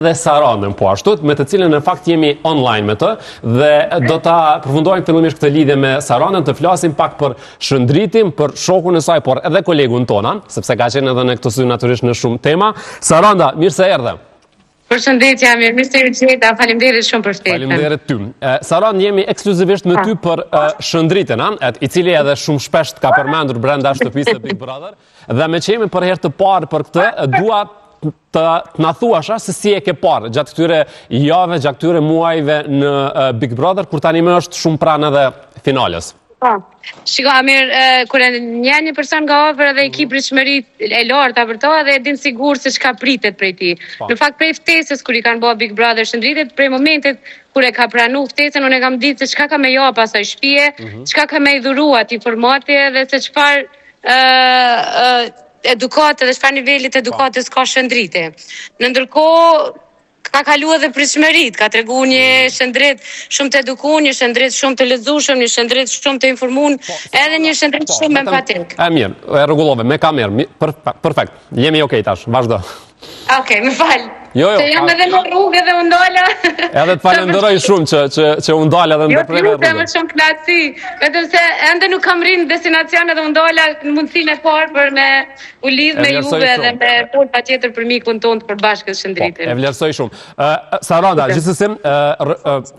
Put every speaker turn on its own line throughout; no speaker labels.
dhe Saranën po ashtu, me të cilën në fakt jemi online me të dhe do ta përfundojmë fillimisht këtë lidhje me Saranën, të flasim pak për Shëndritin, për shokun e saj, por edhe kolegun tona, sepse ka qenë edhe në këtë sy natyrisht në shumë tema. Saranda, mirë se erdhe.
Përshëndetje, mirë se ju gjeta, faleminderit shumë për ftesën.
Faleminderit ty. Saran, jemi ekskluzivisht me ty për Shëndritin, i cili edhe shumë shpesh ka përmendur brenda shtëpisë së Big Brother, dhe me që jemi për herë të parë për këtë, dua të na thuasha se si e ke parë gjatë këtyre javëve, gjatë këtyre muajve në Big Brother, kur tani më është shumë pranë edhe finales.
Shiko, Amir, kur një person nga afër dhe i ki pritshmëritë e larta për to dhe e din sigur se çka pritet prej tij. Në fakt prej ftesës kur i kanë bërë Big Brother Shëndritit, prej momentit kur e ka pranuar ftesën, unë e kam ditë se çka ka me jap asaj shtëpie, çka ka me i dhurua atij formati dhe se çfarë edukate dhe çfarë nivelit edukatës ka Shëndriti. Në ndërkohë ka kaluar edhe pritshmëritë, ka treguar një Shëndrit shumë të edukuar, një Shëndrit shumë të lexueshëm, një Shëndrit shumë të informuar, edhe një Shëndrit shumë empatik.
Mirë, e rregullove, me kamerë, perfekt. Jemi okay tash, vazhdo.
Okej, më fal.
Jo,
se jam edhe në rrugë dhe u ndola.
Edhe të falenderoj shumë që u ndola dhe ndërprerë rrugën.
Jo, më shumë knaqësi, vetëm se ende nuk kam rinë destinacion edhe u ndola në mundësinë e parë për me u lidh me juve dhe me fol patjetër për mikun tonë të përbashkët Shëndritin.
E vlerësoj shumë. Saranda, gjithsesi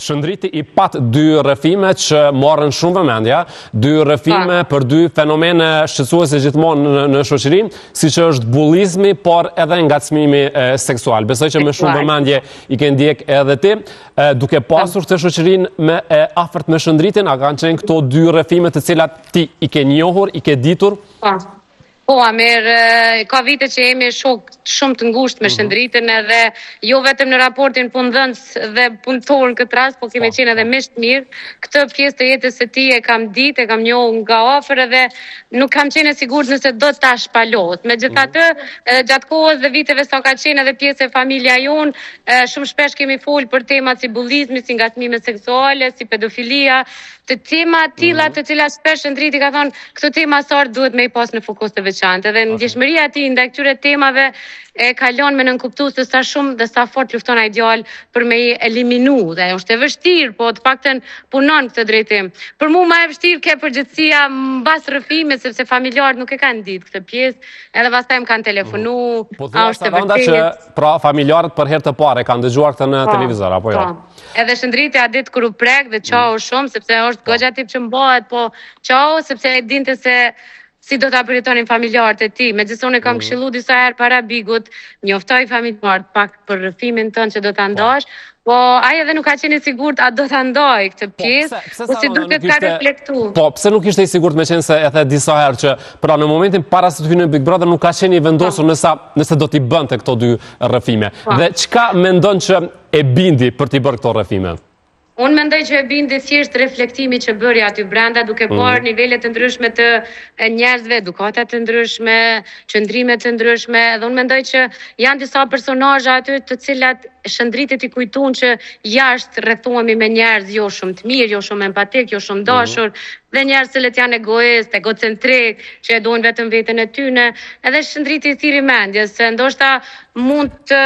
Shëndriti i pat dy rrëfime që morën shumë vëmendje, dy rrëfime për dy fenomene shqetësuese gjithmonë në shoqëri, siç është bullizmi, por edhe ngacmimi seksual. Besoj që me shumë vëmendje i ke ndjek edhe ti, duke pasur këtë shoqërinë me afërt me Shëndritin, a kanë qenë këto dy rrëfime të cilat ti i ke njohur, i ke ditur?
Po, Amir, ka vite që jemi shok shumë të ngushtë me Shëndritin edhe jo vetëm në raportin punëdhënës dhe punëtor në këtë rast, po kemi qenë edhe miq të mirë. Këtë pjesë të jetës së tij e kam ditë, e kam njohur nga afër edhe nuk kam qenë e sigurt nëse do ta shpalohet. Megjithatë, gjatë kohës dhe viteve sa ka qenë edhe pjesë e familja jon, shumë shpesh kemi folur për tema si bullizmi, si ngacmime seksuale, si pedofilia, të tema tilla të cilat shpesh Shëndriti ka thonë këto tema sot duhet me i pas në fokus të veçantë. Dhe ndjeshmëria e tij ndaj këtyre temave e kalon me nënkuptues se sa shumë dhe sa fort lufton ai djalë për me i eliminu. Dhe është e vështirë, po të paktën punon këtë drejtim. Për mua më e vështirë ke përgjithësia mbas rrëfimit, sepse familjarët nuk e kanë ditë këtë pjesë, edhe pastaj më kanë telefonu.
Po është që pra familjarët për herë të parë kanë dëgjuar këtë në televizor apo jo?
Edhe Shëndriti a ditë kur u prek dhe qau shumë, sepse është goxha tip që mbohet, po qau sepse e dinte se si do ta përjetonin familjarët e tij. Megjithëse unë kam këshilluar disa herë para Bigut, njoftoj familjarët pak për rrëfimin tënd që do ta ndash, po ai edhe nuk ka qenë i sigurt a do ta ndaj këtë pjesë, ose duhet ta reflektu.
Po, pse nuk ishte i sigurt me qenë se e the disa herë që pra në momentin para se të hynë në Big Brother nuk ka qenë i vendosur nëse do t'i bënte këto dy rrëfime. Dhe çka mendon që e bindi për t'i bërë këto rrëfime?
Unë mendoj që e bindi thjesht reflektimi që bëri aty brenda, duke parë nivele të ndryshme të njerëzve, edukata të ndryshme, qëndrime të ndryshme, dhe unë mendoj që janë disa personazhe aty të cilat Shëndritit i kujtuan që jashtë rrethohemi me njerëz jo shumë të mirë, jo shumë empatik, jo shumë dashur, dhe njerëz që janë egoist, egocentrik, që e duan vetëm veten e tyre, edhe Shëndriti i thiri mendje se ndoshta mund të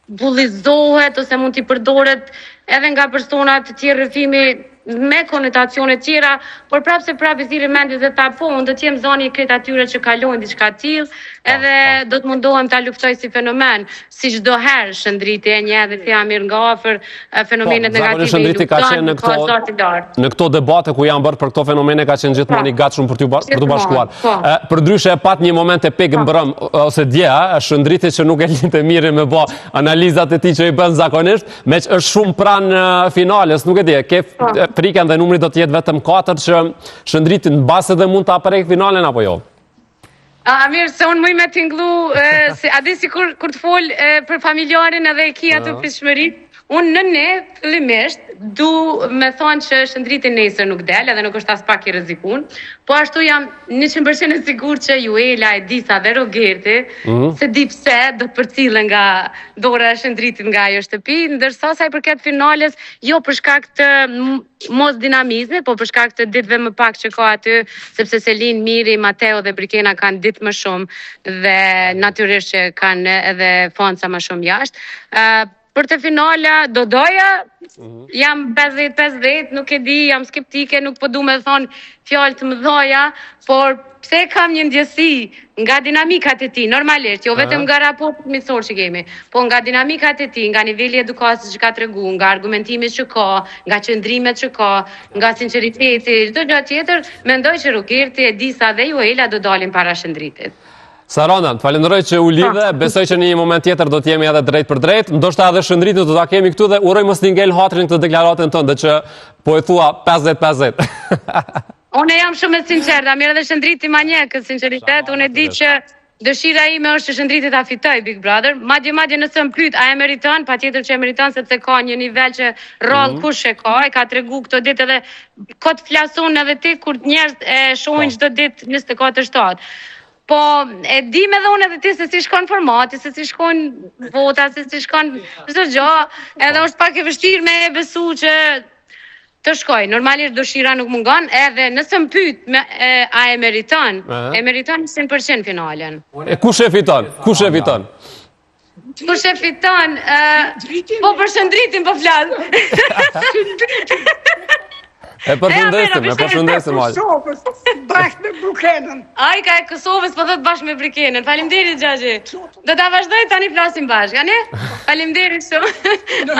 bullizohet ose mund t'i përdoret edhe nga persona të tjerë rrëfimi me konotacione tjera, por prapse i thirrë mendje dhe ta po, unë do të jem zoni i kretë atyre që kalojnë diçka të tillë, edhe do të mundohem ta luftoj si fenomen, si çdo herë Shëndriti e njeh dhe ti Amir nga afër fenomenet negative.
Shëndriti ka qenë në këto debate ku janë bërë për këto fenomene, ka qenë gjithmonë i gatshëm për t'u bashkuar. Përndryshe e pat një moment e pik mbrëm ose dje, Shëndriti që nuk e linte mirë me bë analizat e tij që i bën zakonisht, meq është shumë pranë finales, nuk e di, ke frikën dhe numri do të jetë vetëm 4 që Shëndriti mbas edhe mund ta prek finalen apo jo?
Amir, se unë mëj me t'inglu, a di si kur të fol për familjarin edhe e kia të pritshmëritë, unë në ne, fillimisht, du me thonë që Shëndriti nesër nuk del, edhe nuk është as pak i rrezikun, po ashtu jam 100% e sigur që Juela, Edisa dhe Rogerti, se di pse do të përcillen nga dora e Shëndritit nga ajo shtëpi, ndërsa sa i përket finales, jo për shkak të mos dinamizmi, po për shkak të ditëve më pak që ka aty, sepse Selin, Miri, Mateo dhe Brikena kanë ditë më shumë dhe natyrisht që kanë edhe fonca më shumë jashtë. Për të finala, do doja, jam 50-50, nuk e di, jam skeptike, nuk po du me thonë fjalë të mëdhoja, por pse kam një ndjesi nga dinamikat e ti, normalisht, jo vetëm nga raportet miqësor që kemi, po nga dinamikat e ti, nga nivelli edukatës që ka tregu, nga argumentimet që ka, nga qëndrimet që ka, nga sinceriteti, çdo gjë tjetër, mendoj që Rukirti e Disa dhe Juela do dalin para Shëndritit.
Saranda, të falenderoj që u lidhe, besoj që një moment tjetër do t'jemi edhe drejt për drejt, ndoshta edhe Shëndritin do ta kemi këtu dhe uroj mos t'i ngel hatrin këtë deklaratën tënde që po e thua 50-50.
Unë jam shumë e sinqerta, mirë edhe Shëndriti ma njeh këtë sinqeritet, unë e di që dëshira ime është që Shëndriti ta fitoj Big Brother, madje nëse më pyet a e meriton, patjetër që e meriton sepse ka një nivel që rroll kush e ka tregu këto ditë edhe kot flason edhe ti kur njerëz e shohin çdo ditë 24/7. Po, e dim edhe unë edhe ti se si shkon formati, se si shkon vota, se si shkon çdo gjë, edhe është pak e vështirë me e besu që të shkoj. Normalisht dëshira nuk mungon, edhe nëse më pyet a e meriton, e meriton 100% finalen.
E kush e fiton? Kush e fiton?
Kush e fiton? Po për Shëndritin po flas.
E përshëndesim, Aq.
Kosovës, bashkë me Bukenën.
Ai ka e Kosovës, po thot bashkë me Brikenën. Faleminderit Xhaxhi. Do ta vazhdoj tani flasim bashkë, a ne? Faleminderit shumë.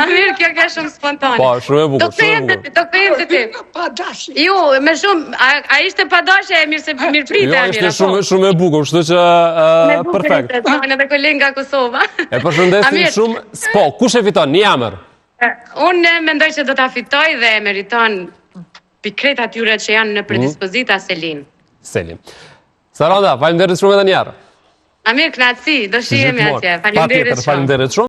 Amir, kjo ka shumë spontane.
Po, shumë e bukur, shumë e bukur.
Do kthejmë te ti.
Pa dashje.
Jo, me shumë, a ishte pa dashje, mirë se mirë pritë
Jo,
Amir.
ishte shumë e bukur, kështu që perfekt.
Unë edhe kolegë nga Kosova.
E përshëndesim shumë. Po, kush e fiton? Një emër.
Unë mendoj që do ta fitoj dhe e meriton pikret atyre që janë në predispozita Selin.
Selin. Saranda, faleminderit shumë edhe një herë.
Amir, knatësi, do shihemi atje. Faleminderit shumë.
Faleminderit shumë.